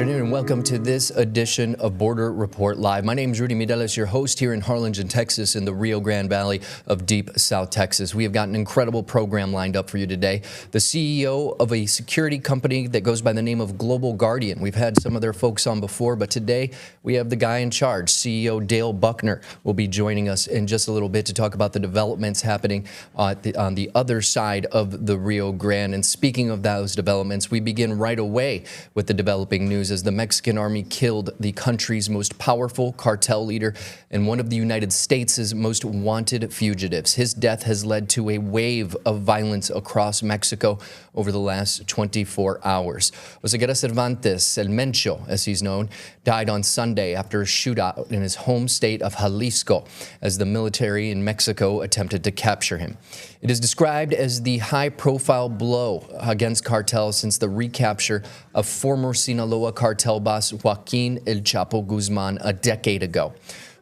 afternoon and welcome to this edition of Border Report Live. My name is Rudy Mireles, your host here in Harlingen, Texas, in the Rio Grande Valley of deep South Texas. We have got an incredible program lined up for you today. The CEO of a security company that goes by the name of Global Guardian. We've had some of their folks on before, but today we have the guy in charge, CEO Dale Buckner, will be joining us in just a little bit to talk about the developments happening on the other side of the Rio Grande. And speaking of those developments, we begin right away with the developing news as the Mexican army killed the country's most powerful cartel leader and one of the United States' most wanted fugitives. His death has led to a wave of violence across Mexico over the last 24 hours. Oseguera Cervantes, El Mencho, as he's known, died on Sunday after a shootout in his home state of Jalisco as the military in Mexico attempted to capture him. It is described as the high-profile blow against cartels since the recapture of former Sinaloa cartel boss Joaquin El Chapo Guzman a decade ago.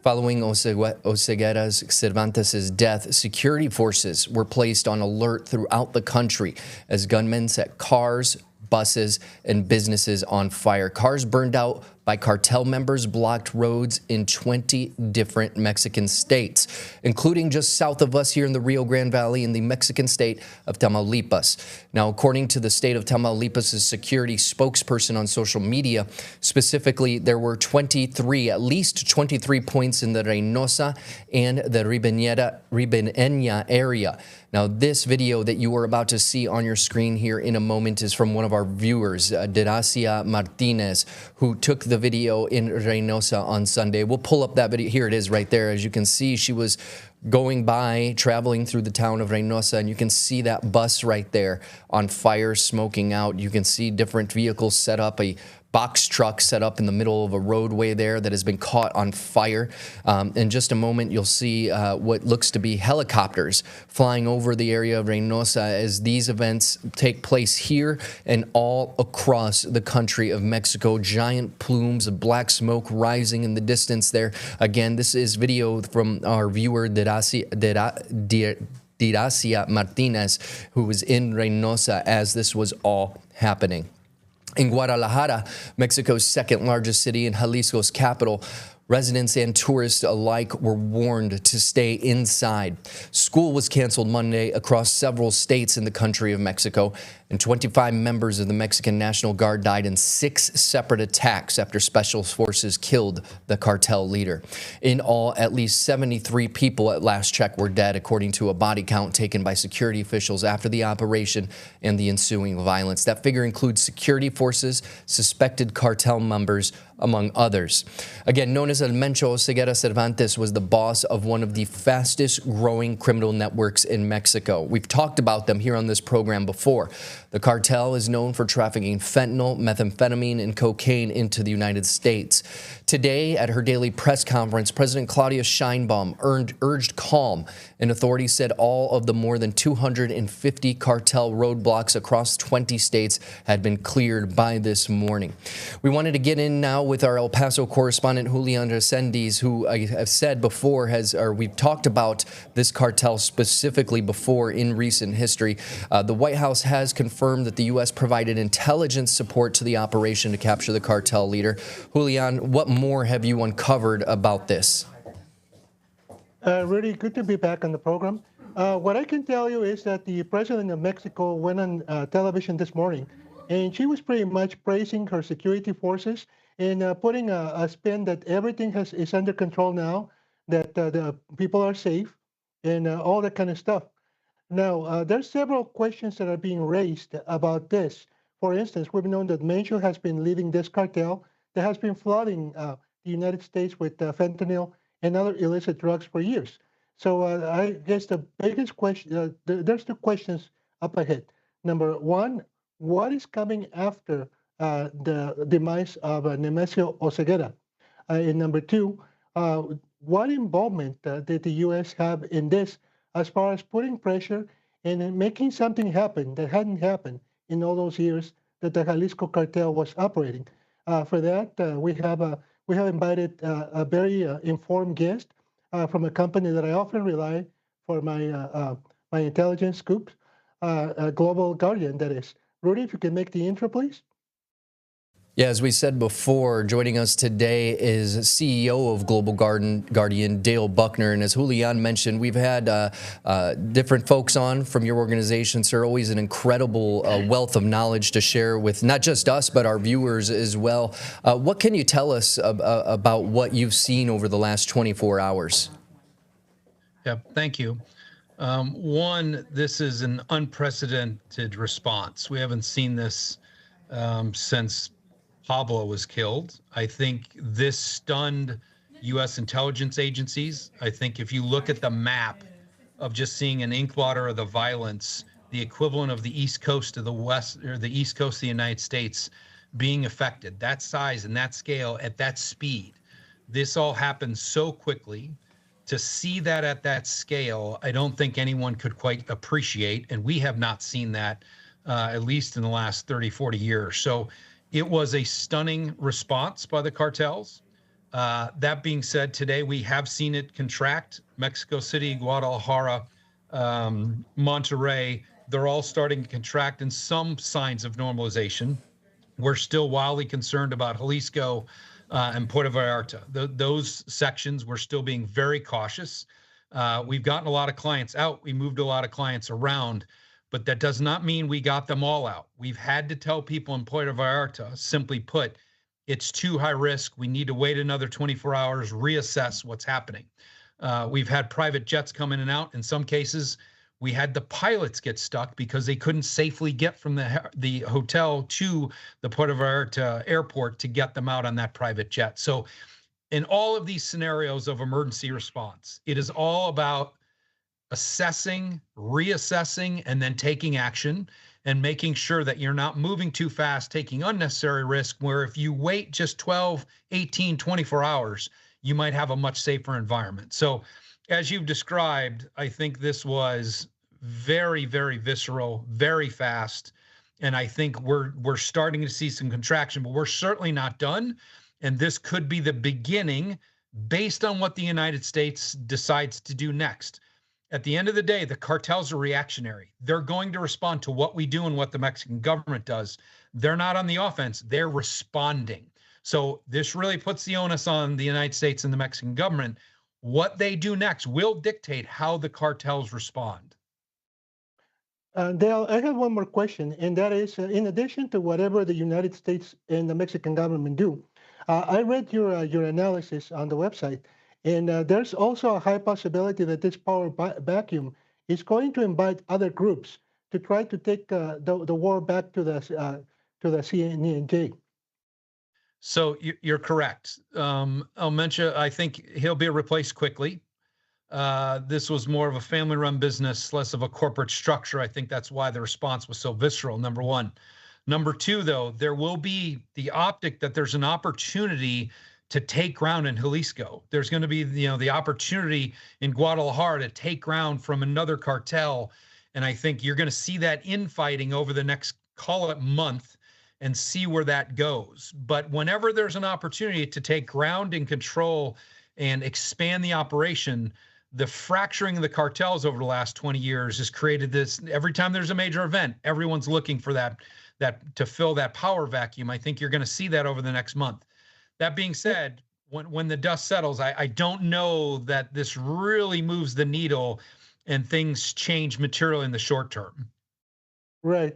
Following Oseguera Cervantes' death, security forces were placed on alert throughout the country as gunmen set cars, buses, and businesses on fire. Cars burned out by cartel members blocked roads in 20 different Mexican states, including just south of us here in the Rio Grande Valley in the Mexican state of Tamaulipas. Now, according to the state of Tamaulipas' security spokesperson on social media, specifically, there were at least 23 points in the Reynosa and the Ribeña area. Now, this video that you are about to see on your screen here in a moment is from one of our viewers, Deracia Martinez, who took the video in Reynosa on Sunday. We'll pull up that video. Here it is right there. As you can see, she was going by, traveling through the town of Reynosa, and you can see that bus right there on fire, smoking out. You can see different vehicles set up, a box truck set up in the middle of a roadway there that has been caught on fire. In just a moment, you'll see what looks to be helicopters flying over the area of Reynosa as these events take place here and all across the country of Mexico. Giant plumes of black smoke rising in the distance there. Again, this is video from our viewer, Deracia Martinez, who was in Reynosa as this was all happening. In Guadalajara, Mexico's second largest city and Jalisco's capital, residents and tourists alike were warned to stay inside. School was canceled Monday across several states in the country of Mexico, and 25 members of the Mexican National Guard died in 6 separate attacks after special forces killed the cartel leader. In all, at least 73 people at last check were dead, according to a body count taken by security officials after the operation and the ensuing violence. That figure includes security forces, suspected cartel members, among others. Again, known as El Mencho, Oseguera Cervantes was the boss of one of the fastest growing criminal networks in Mexico. We've talked about them here on this program before. The cartel is known for trafficking fentanyl, methamphetamine, and cocaine into the United States. Today, at her daily press conference, President Claudia Sheinbaum urged calm, and authorities said all of the more than 250 cartel roadblocks across 20 states had been cleared by this morning. We wanted to get in now with our El Paso correspondent, Julian Resendiz, who I have said before we've talked about this cartel specifically before in recent history. The White House has confirmed that the U.S. provided intelligence support to the operation to capture the cartel leader. Julian, what more have you uncovered about this? Really good to be back on the program. What I can tell you is that the president of Mexico went on television this morning, and she was pretty much praising her security forces and putting a spin that everything is under control now, that the people are safe, and all that kind of stuff. Now, there's several questions that are being raised about this. For instance, we've known that Mencho has been leading this cartel that has been flooding the United States with fentanyl and other illicit drugs for years. So I guess the biggest question, there's 2 questions up ahead. Number 1, what is coming after the demise of Nemesio Oseguera? And number 2, what involvement did the U.S. have in this as far as putting pressure and making something happen that hadn't happened in all those years that the Jalisco cartel was operating? For that, we have invited a very informed guest from a company that I often rely for my intelligence scoops, Global Guardian, that is. Rudy, if you can make the intro, please. Yeah, as we said before, joining us today is CEO of Global Guardian, Dale Buckner. And as Julian mentioned, we've had different folks on from your organization, sir. Always an incredible wealth of knowledge to share with not just us, but our viewers as well. What can you tell us about what you've seen over the last 24 hours? Yeah, thank you. One, this is an unprecedented response. We haven't seen this since Pablo was killed. I think this stunned U.S. intelligence agencies. I think if you look at the map of just seeing an ink blot of the violence, the equivalent of the East Coast of the West or the East Coast of the United States being affected, that size and that scale at that speed, this all happened so quickly. To see that at that scale, I don't think anyone could quite appreciate, and we have not seen that at least in the last 30, 40 years. So it was a stunning response by the cartels. That being said, today we have seen it contract. Mexico City, Guadalajara, Monterrey, they're all starting to contract and some signs of normalization. We're still wildly concerned about Jalisco and Puerto Vallarta. Those sections, we're still being very cautious. We've gotten a lot of clients out. We moved a lot of clients around, but that does not mean we got them all out. We've had to tell people in Puerto Vallarta, simply put, it's too high risk. We need to wait another 24 hours, reassess what's happening. We've had private jets come in and out. In some cases, we had the pilots get stuck because they couldn't safely get from the hotel to the Puerto Vallarta airport to get them out on that private jet. So in all of these scenarios of emergency response, it is all about assessing, reassessing, and then taking action and making sure that you're not moving too fast, taking unnecessary risk, where if you wait just 12, 18, 24 hours, you might have a much safer environment. So as you've described, I think this was very, very visceral, very fast. And I think we're starting to see some contraction, but we're certainly not done. And this could be the beginning based on what the United States decides to do next. At the end of the day, the cartels are reactionary. They're going to respond to what we do and what the Mexican government does. They're not on the offense, they're responding. So this really puts the onus on the United States and the Mexican government. What they do next will dictate how the cartels respond. Dale, I have one more question, and that is, in addition to whatever the United States and the Mexican government do, I read your analysis on the website, and there's also a high possibility that this power vacuum is going to invite other groups to try to take the war back to the CJNG. So you're correct. I'll mention, I think he'll be replaced quickly. This was more of a family-run business, less of a corporate structure. I think that's why the response was so visceral, number one. Number two, though, there will be the optic that there's an opportunity to take ground in Jalisco. There's going to be, the opportunity in Guadalajara to take ground from another cartel. And I think you're going to see that infighting over the next, call it, month, and see where that goes. But whenever there's an opportunity to take ground and control and expand the operation, the fracturing of the cartels over the last 20 years has created this. Every time there's a major event, everyone's looking for that to fill that power vacuum. I think you're going to see that over the next month. That being said, when the dust settles, I don't know that this really moves the needle and things change materially in the short term. Right.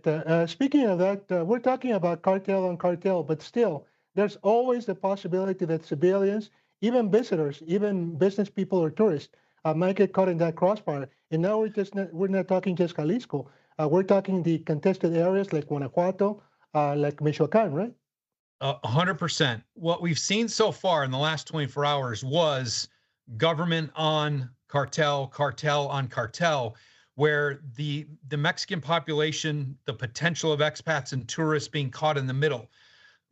Speaking of that, we're talking about cartel on cartel, but still, there's always the possibility that civilians, even visitors, even business people or tourists, might get caught in that crossfire. And now we're not talking just Jalisco. We're talking the contested areas like Guanajuato, like Michoacan, right? 100%. What we've seen so far in the last 24 hours was government on cartel, cartel on cartel, where the Mexican population, the potential of expats and tourists being caught in the middle.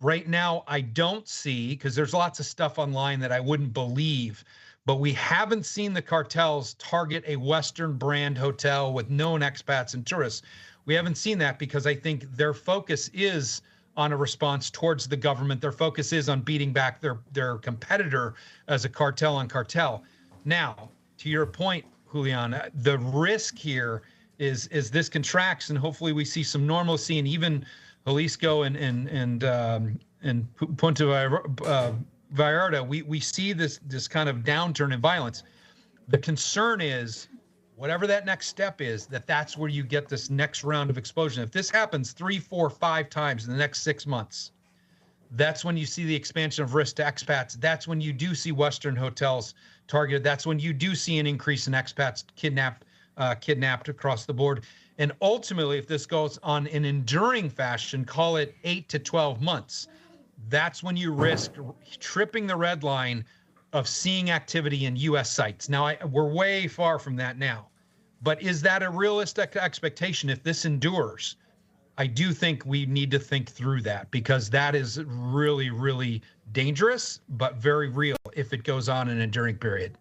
Right now, I don't see, because there's lots of stuff online that I wouldn't believe, but we haven't seen the cartels target a Western brand hotel with known expats and tourists. We haven't seen that because I think their focus is on a response towards the government. Their focus is on beating back their competitor as a cartel on cartel. Now, to your point, Julian, the risk here is this contracts, and hopefully we see some normalcy, and even Jalisco and Punta Vallarta, we see this kind of downturn in violence. The concern is whatever that next step is, that's where you get this next round of explosion. If this happens 3, 4, 5 times in the next 6 months, that's when you see the expansion of risk to expats. That's when you do see Western hotels targeted. That's when you do see an increase in expats kidnapped across the board. And ultimately, if this goes on an enduring fashion, call it 8 to 12 months, that's when you risk tripping the red line of seeing activity in U.S. sites. Now, we're way far from that now. But is that a realistic expectation if this endures? I do think we need to think through that, because that is really, really dangerous, but very real if it goes on an enduring period.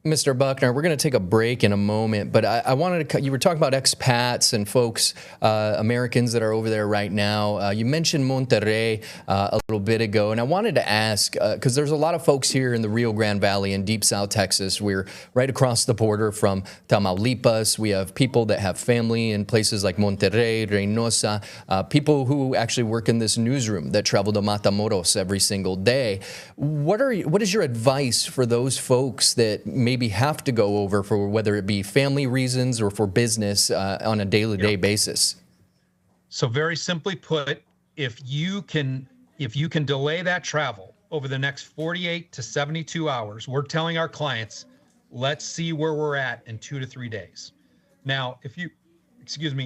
Mr. Buckner, we're going to take a break in a moment, but I wanted to, you were talking about expats and folks, Americans that are over there right now. You mentioned Monterrey a little bit ago, and I wanted to ask, because there's a lot of folks here in the Rio Grande Valley in deep South Texas. We're right across the border from Tamaulipas. We have people that have family in places like Monterrey, Reynosa, people who actually work in this newsroom that travel to Matamoros every single day. What is your advice for those folks that maybe have to go over for whether it be family reasons or for business on a day-to-day basis? So very simply put, if you can delay that travel over the next 48 to 72 hours, we're telling our clients, let's see where we're at in 2 to 3 days. Now, if you,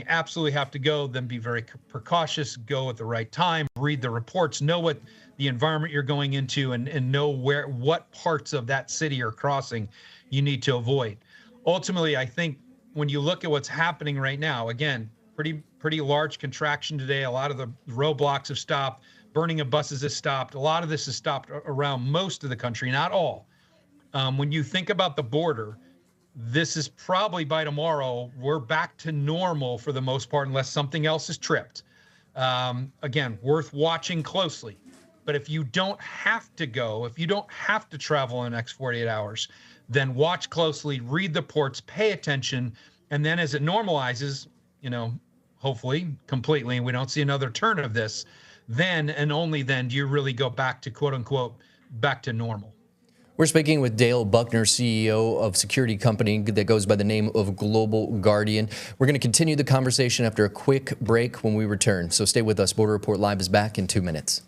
absolutely have to go, then be very precautious, go at the right time, read the reports, know what the environment you're going into, and know what parts of that city are crossing you need to avoid. Ultimately, I think when you look at what's happening right now, again, pretty large contraction today. A lot of the roadblocks have stopped. Burning of buses has stopped. A lot of this has stopped around most of the country, not all. When you think about the border, this is probably by tomorrow, we're back to normal for the most part, unless something else is tripped. Again, worth watching closely. But if you don't have to go, if you don't have to travel in the next 48 hours, then watch closely, read the reports, pay attention, and then as it normalizes, hopefully completely, and we don't see another turn of this, then and only then do you really go back to, quote unquote, back to normal. We're speaking with Dale Buckner, CEO of security company that goes by the name of Global Guardian. We're going to continue the conversation after a quick break when we return. So stay with us. Border Report Live is back in 2 minutes.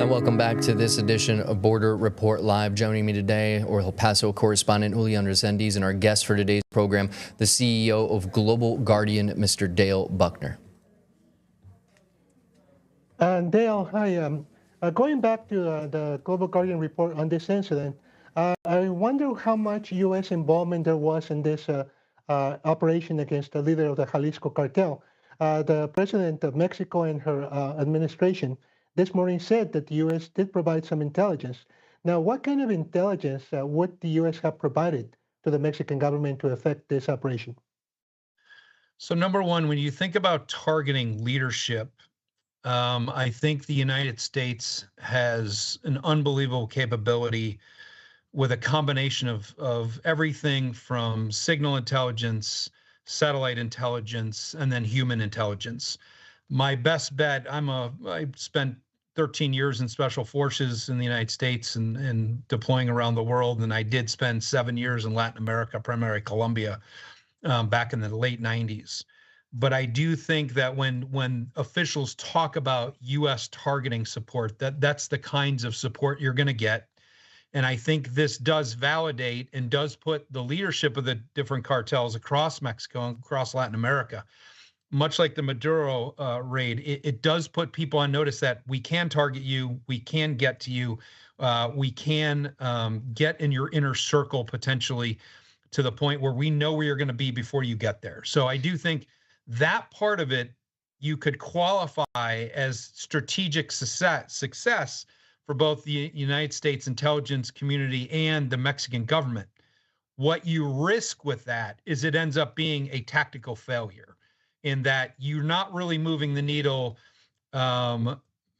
And welcome back to this edition of Border Report Live. Joining me today, our El Paso correspondent Julian Resendiz, and our guest for today's program, the CEO of Global Guardian, Mr. Dale Buckner. Dale, hi. Going back to the Global Guardian report on this incident, I wonder how much U.S. involvement there was in this operation against the leader of the Jalisco cartel. The president of Mexico and her administration this morning said that the U.S. did provide some intelligence. Now, what kind of intelligence would the U.S. have provided to the Mexican government to affect this operation? So number one, when you think about targeting leadership, I think the United States has an unbelievable capability with a combination of everything from signal intelligence, satellite intelligence, and then human intelligence. My best bet, I spent 13 years in special forces in the United States and deploying around the world. And I did spend 7 years in Latin America, primarily Colombia, back in the late 90s. But I do think that when officials talk about U.S. targeting support, that's the kinds of support you're going to get. And I think this does validate and does put the leadership of the different cartels across Mexico and across Latin America, much like the Maduro raid, it does put people on notice that we can target you, we can get to you, we can get in your inner circle potentially to the point where we know where you're going to be before you get there. So I do think that part of it you could qualify as strategic success for both the United States intelligence community and the Mexican government. What you risk with that is it ends up being a tactical failure, in that you're not really moving the needle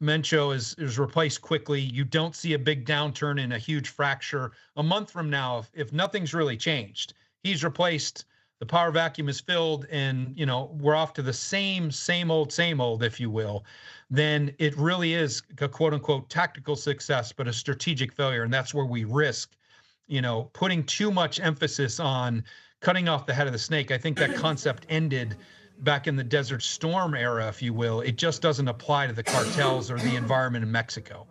Mencho is replaced quickly. You don't see a big downturn and a huge fracture. A month from now, if nothing's really changed, he's replaced, the power vacuum is filled, and we're off to the same old, if you will, then it really is a quote unquote tactical success, but a strategic failure. And that's where we risk, putting too much emphasis on cutting off the head of the snake. I think that concept ended back in the Desert Storm era, if you will. It just doesn't apply to the cartels or the environment in Mexico.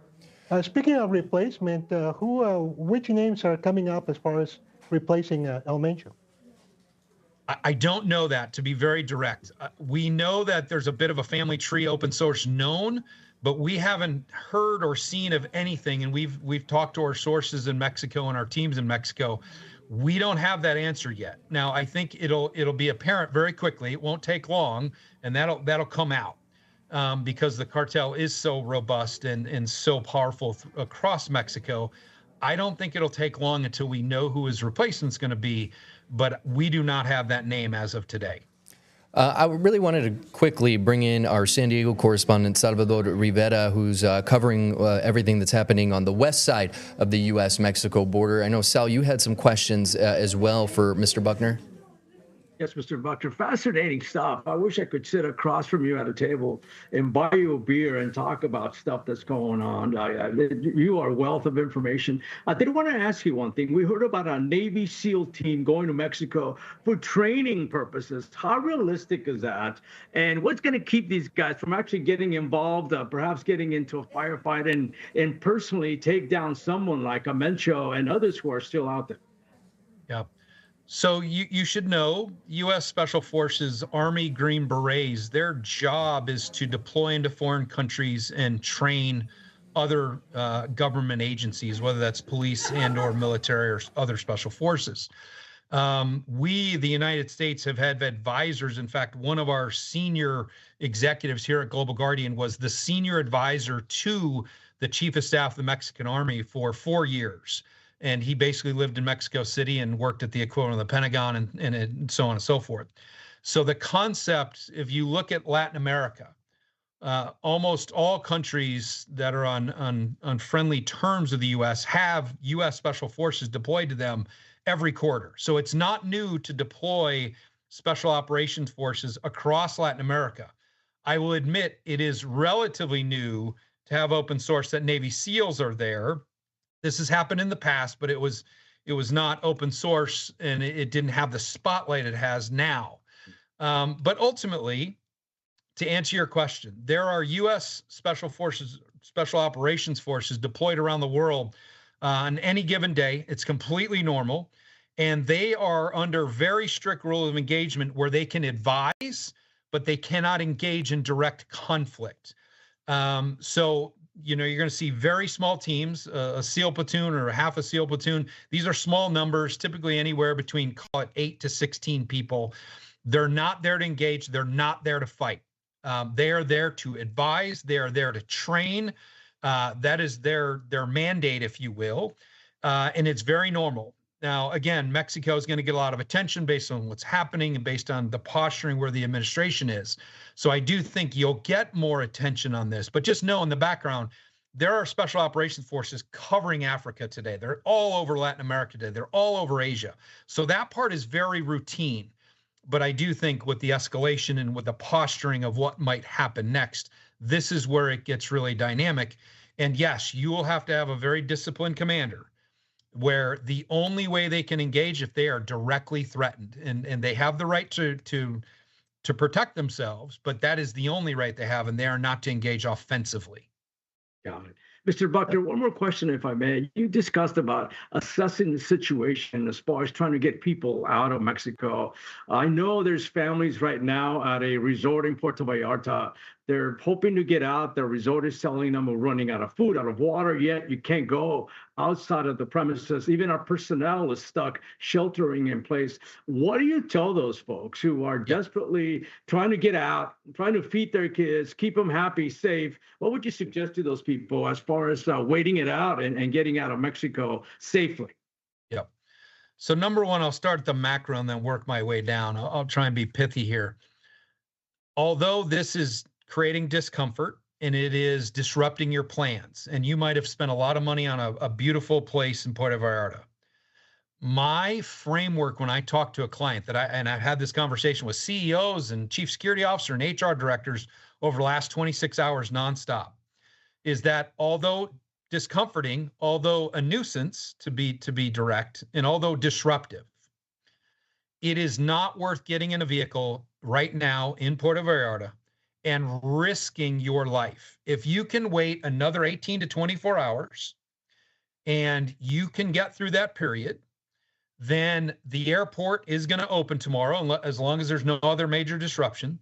Speaking of replacement, which names are coming up as far as replacing El Mencho? I don't know that, to be very direct. We know that there's a bit of a family tree open source known, but we haven't heard or seen of anything. And we've talked to our sources in Mexico and our teams in Mexico. We don't have that answer yet. Now, I think it'll be apparent very quickly. It won't take long, and that'll come out because the cartel is so robust and so powerful across Mexico. I don't think it'll take long until we know who his replacement's going to be, but we do not have that name as of today. I really wanted to quickly bring in our San Diego correspondent, Salvador Rivera, who's covering everything that's happening on the west side of the U.S.-Mexico border. I know, Sal, you had some questions as well for Mr. Buckner. Yes, Mr. Buckner, fascinating stuff. I wish I could sit across from you at a table and buy you a beer and talk about stuff that's going on. You are a wealth of information. I did want to ask you one thing. We heard about a Navy SEAL team going to Mexico for training purposes. How realistic is that? And what's going to keep these guys from actually getting involved, perhaps getting into a firefight and personally take down someone like Mencho and others who are still out there? Yeah. So you should know, U.S. Special Forces, Army Green Berets, their job is to deploy into foreign countries and train other government agencies, whether that's police and or military or other special forces. We, the United States, have had advisors. In fact, one of our senior executives here at Global Guardian was the senior advisor to the Chief of Staff of the Mexican Army for 4 years. And he basically lived in Mexico City and worked at the equivalent of the Pentagon and so on and so forth. So the concept, if you look at Latin America, almost all countries that are on friendly terms with the U.S. have U.S. Special Forces deployed to them every quarter. So it's not new to deploy Special Operations Forces across Latin America. I will admit it is relatively new to have open source that Navy SEALs are there. This has happened in the past, but it was not open source and it didn't have the spotlight it has now. But ultimately, to answer your question, there are U.S. Special Forces, Special Operations Forces deployed around the world on any given day. It's completely normal. And they are under very strict rule of engagement where they can advise, but they cannot engage in direct conflict. So you're going to see very small teams, a SEAL platoon or a half a SEAL platoon. These are small numbers, typically anywhere between, call it 8 to 16 people. They're not there to engage. They're not there to fight. They are there to advise. They are there to train. That is their mandate, if you will. And it's very normal. Now, again, Mexico is going to get a lot of attention based on what's happening and based on the posturing where the administration is. So I do think you'll get more attention on this. But just know in the background, there are special operations forces covering Africa today. They're all over Latin America today. They're all over Asia. So that part is very routine. But I do think with the escalation and with the posturing of what might happen next, this is where it gets really dynamic. And yes, you will have to have a very disciplined commander where the only way they can engage if they are directly threatened, and they have the right to protect themselves, but that is the only right they have, and they are not to engage offensively. Got it. Mr. Buckner, one more question, if I may. You discussed about assessing the situation as far as trying to get people out of Mexico. I know there's families right now at a resort in Puerto Vallarta. They're hoping to get out. The resort is telling them we're running out of food, out of water, yet you can't go outside of the premises. Even our personnel is stuck sheltering in place. What do you tell those folks who are desperately trying to get out, trying to feed their kids, keep them happy, safe? What would you suggest to those people as far as waiting it out and getting out of Mexico safely? Yep. So number one, I'll start at the macro and then work my way down. I'll try and be pithy here. Although this is creating discomfort and it is disrupting your plans. And you might have spent a lot of money on a beautiful place in Puerto Vallarta. My framework when I talk to a client I've had this conversation with CEOs and chief security officer and HR directors over the last 26 hours nonstop, is that although discomforting, although a nuisance to be direct, and although disruptive, it is not worth getting in a vehicle right now in Puerto Vallarta and risking your life. If you can wait another 18 to 24 hours and you can get through that period, then the airport is going to open tomorrow, as long as there's no other major disruption.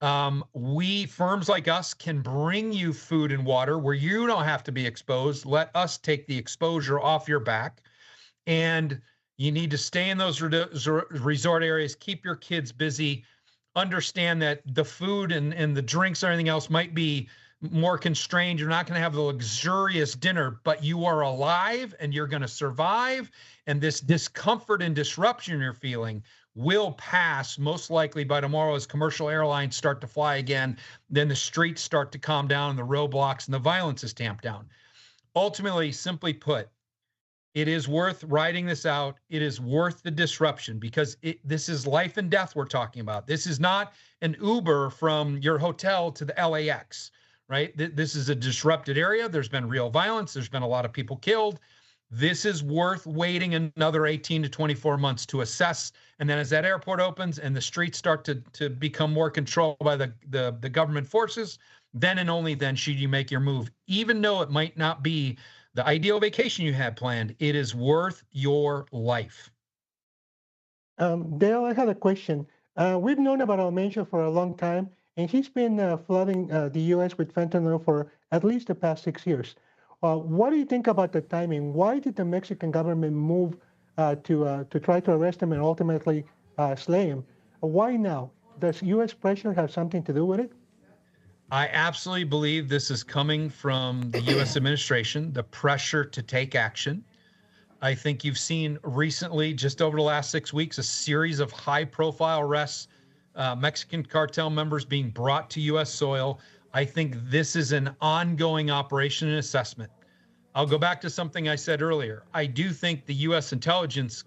Firms like us can bring you food and water where you don't have to be exposed. Let us take the exposure off your back. And you need to stay in those resort areas, keep your kids busy, understand that the food and the drinks and everything else might be more constrained. You're not going to have the luxurious dinner, but you are alive and you're going to survive. And this discomfort and disruption you're feeling will pass most likely by tomorrow as commercial airlines start to fly again. Then the streets start to calm down and the roadblocks and the violence is tamped down. Ultimately, simply put, it is worth riding this out. It is worth the disruption because this is life and death we're talking about. This is not an Uber from your hotel to the LAX, right? This is a disrupted area. There's been real violence. There's been a lot of people killed. This is worth waiting another 18 to 24 months to assess. And then as that airport opens and the streets start to become more controlled by the government forces, then and only then should you make your move. Even though it might not be the ideal vacation you had planned, it is worth your life. Dale, I had a question. We've known about Almencio for a long time, and he's been flooding the U.S. with fentanyl for at least the past 6 years. What do you think about the timing? Why did the Mexican government move to try to arrest him and ultimately slay him? Why now? Does U.S. pressure have something to do with it? I absolutely believe this is coming from the U.S. administration, the pressure to take action. I think you've seen recently, just over the last 6 weeks, a series of high-profile arrests, Mexican cartel members being brought to U.S. soil. I think this is an ongoing operation and assessment. I'll go back to something I said earlier. I do think the U.S. intelligence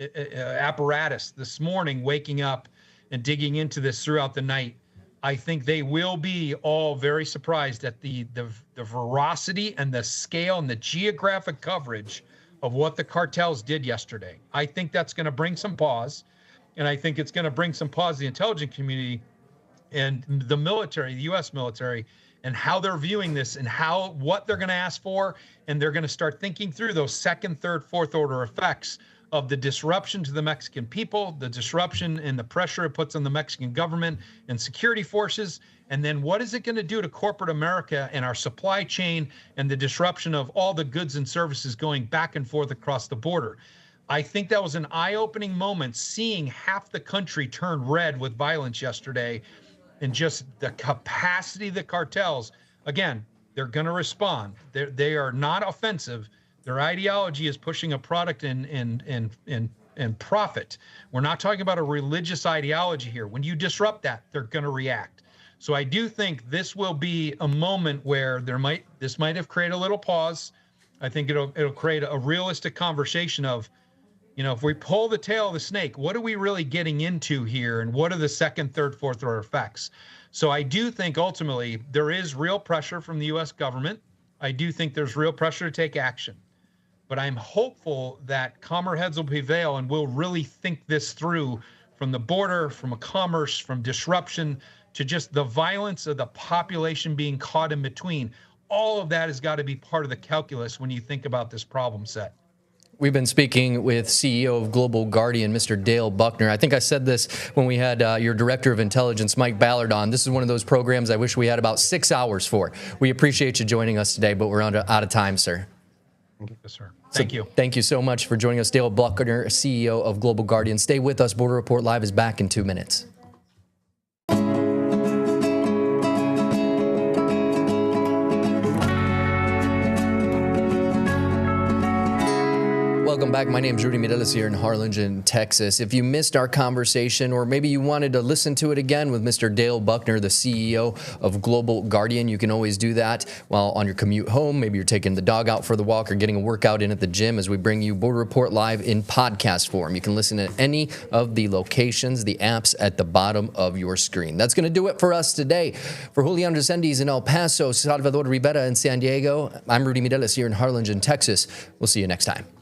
apparatus this morning, waking up and digging into this throughout the night, I think they will be all very surprised at the veracity and the scale and the geographic coverage of what the cartels did yesterday. I think that's going to bring some pause, and I think it's going to bring some pause to the intelligence community and the military, the U.S. military, and how they're viewing this and what they're going to ask for, and they're going to start thinking through those second, third, fourth order effects of the disruption to the Mexican people, the disruption and the pressure it puts on the Mexican government and security forces, and then what is it going to do to corporate America and our supply chain and the disruption of all the goods and services going back and forth across the border. I think that was an eye-opening moment, seeing half the country turn red with violence yesterday, and just the capacity of the cartels. Again, they're going to respond. They are not offensive. Their ideology is pushing a product and profit. We're not talking about a religious ideology here. When you disrupt that, they're going to react. So I do think this will be a moment where this might have created a little pause. I think it'll create a realistic conversation of, if we pull the tail of the snake, what are we really getting into here? And what are the second, third, fourth order effects? So I do think ultimately there is real pressure from the U.S. government. I do think there's real pressure to take action. But I'm hopeful that calmer heads will prevail and we'll really think this through from the border, from a commerce, from disruption, to just the violence of the population being caught in between. All of that has got to be part of the calculus when you think about this problem set. We've been speaking with CEO of Global Guardian, Mr. Dale Buckner. I think I said this when we had your Director of Intelligence, Mike Ballard, on. This is one of those programs I wish we had about 6 hours for. We appreciate you joining us today, but we're out of time, sir. Yes, sir. Thank you. Thank you so much for joining us. Dale Buckner, CEO of Global Guardian. Stay with us. Border Report Live is back in 2 minutes. Welcome Welcome back. My name is Rudy Mireles here in Harlingen, Texas. If you missed our conversation, or maybe you wanted to listen to it again with Mr. Dale Buckner, the CEO of Global Guardian, you can always do that while on your commute home. Maybe you're taking the dog out for the walk or getting a workout in at the gym as we bring you Border Report live in podcast form. You can listen at any of the locations, the apps at the bottom of your screen. That's going to do it for us today. For Julian Resendiz in El Paso, Salvador Rivera in San Diego, I'm Rudy Mireles here in Harlingen, Texas. We'll see you next time.